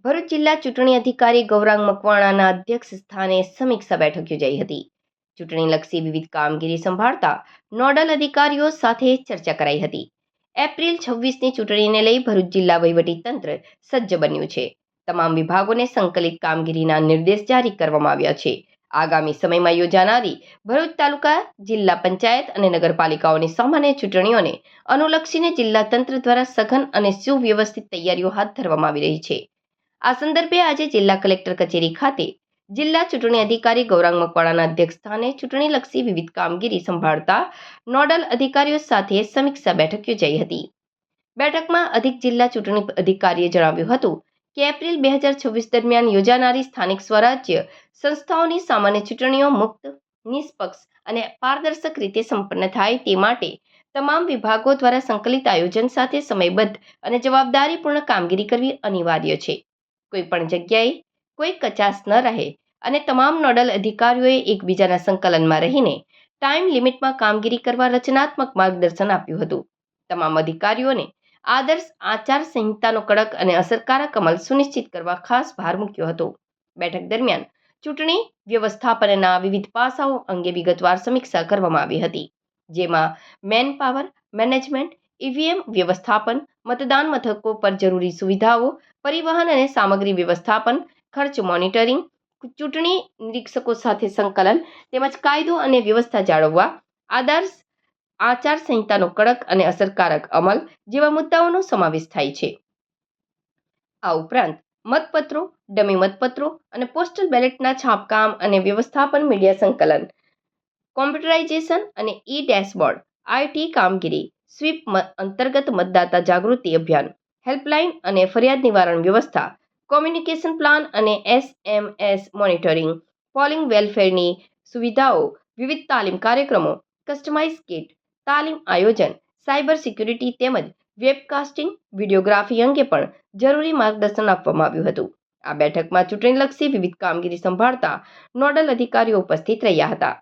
ભરૂચ જિલ્લા ચૂંટણી અધિકારી ગૌરાંગ મકવાણાના અધ્યક્ષ સ્થાને સમીક્ષા બેઠક યોજાઈ હતી. ચૂંટણીલક્ષી વિવિધ કામગીરી સંભાળતા નોડલ અધિકારીઓ સાથે ચર્ચા કરાઈ હતી. એપ્રિલ 26ની ચૂંટણીને લઈ ભરૂચ જિલ્લા વહીવટીતંત્ર સજ્જ બન્યું છે. તમામ વિભાગોને સંકલિત કામગીરીના નિર્દેશ જારી કરવામાં આવ્યા છે. આગામી સમયમાં યોજાનારી ભરૂચ તાલુકા, જિલ્લા પંચાયત અને નગરપાલિકાઓની સામાન્ય ચૂંટણીઓને અનુલક્ષીને જિલ્લા તંત્ર દ્વારા સઘન અને સુવ્યવસ્થિત તૈયારીઓ હાથ ધરવામાં આવી રહી છે. આ સંદર્ભે આજે જિલ્લા કલેક્ટર કચેરી ખાતે જિલ્લા ચૂંટણી અધિકારી ગૌરાંગ મકવાણાના અધ્યક્ષસ્થાને ચૂંટણીલક્ષી વિવિધ કામગીરી સંભાળતા નોડલ અધિકારીઓ સાથે સમીક્ષા બેઠક યોજાઈ હતી. બેઠકમાં અધિક જિલ્લા ચૂંટણી અધિકારીએ જણાવ્યું હતું કે એપ્રિલ 2026 દરમિયાન યોજાનારી સ્થાનિક સ્વરાજ્ય સંસ્થાઓની સામાન્ય ચૂંટણીઓ મુક્ત, નિષ્પક્ષ અને પારદર્શક રીતે સંપન્ન થાય તે માટે તમામ વિભાગો દ્વારા સંકલિત આયોજન સાથે સમયબદ્ધ અને જવાબદારીપૂર્ણ કામગીરી કરવી અનિવાર્ય છે. કોઈ પણ જગ્યાએ કોઈ કચાશ ન રહે અને તમામ નોડલ અધિકારીઓએ એકબીજાના સંકલનમાં રહીને ટાઈમ લિમિટમાં કામગીરી કરવા રચનાત્મક માર્ગદર્શન આપ્યું હતું. તમામ અધિકારીઓને આદર્શ આચાર સંહિતાનો કડક અને અસરકારક અમલ સુનિશ્ચિત કરવા ખાસ ભાર મૂક્યો હતો. બેઠક દરમિયાન ચૂંટણી વ્યવસ્થાપનના વિવિધ પાસાઓ અંગે વિગતવાર સમીક્ષા કરવામાં આવી હતી, જેમાં મેન પાવર મેનેજમેન્ટ, ઈવીએમ વ્યવસ્થાપન, મતદાન મથકો પર જરૂરી સુવિધાઓ, પરિવહન અને સામગ્રી વ્યવસ્થાપન, ખર્ચ મોનિટરિંગ, ચૂંટણી નિરીક્ષકો સાથે સંકલન તેમજ કાયદો અને વ્યવસ્થા જાળવવા, આદર્શ આચાર સંહિતાનો કડક અને અસરકારક અમલ જેવા મુદ્દાઓનો સમાવેશ થાય છે. આ ઉપરાંત મતપત્રો, ડમી મતપત્રો અને પોસ્ટલ બેલેટના છાપકામ અને વ્યવસ્થાપન, મીડિયા સંકલન, કોમ્પ્યુટરાઇઝેશન અને ઈ-ડેશબોર્ડ, આઈટી કામગીરી, સ્વીપ અંતર્ગત મતદાતા જાગૃતિ અભિયાન, હેલ્પલાઇન અને ફરિયાદ નિવારણ વ્યવસ્થા, કોમ્યુનિકેશન પ્લાન અને SMS મોનિટરિંગ, પોલિંગ વેલફેરની સુવિધાઓ, વિવિધ તાલીમ કાર્યક્રમો, કસ્ટમાઇઝ કિટ, તાલીમ આયોજન, સાયબર સિક્યુરિટી તેમજ વેબકાસ્ટિંગ, વિડીયોગ્રાફી અંગે પણ જરૂરી માર્ગદર્શન આપવામાં આવ્યું હતું. આ બેઠકમાં ચૂંટણીલક્ષી વિવિધ કામગીરી સંભાળતા નોડલ અધિકારીઓ ઉપસ્થિત રહ્યા હતા.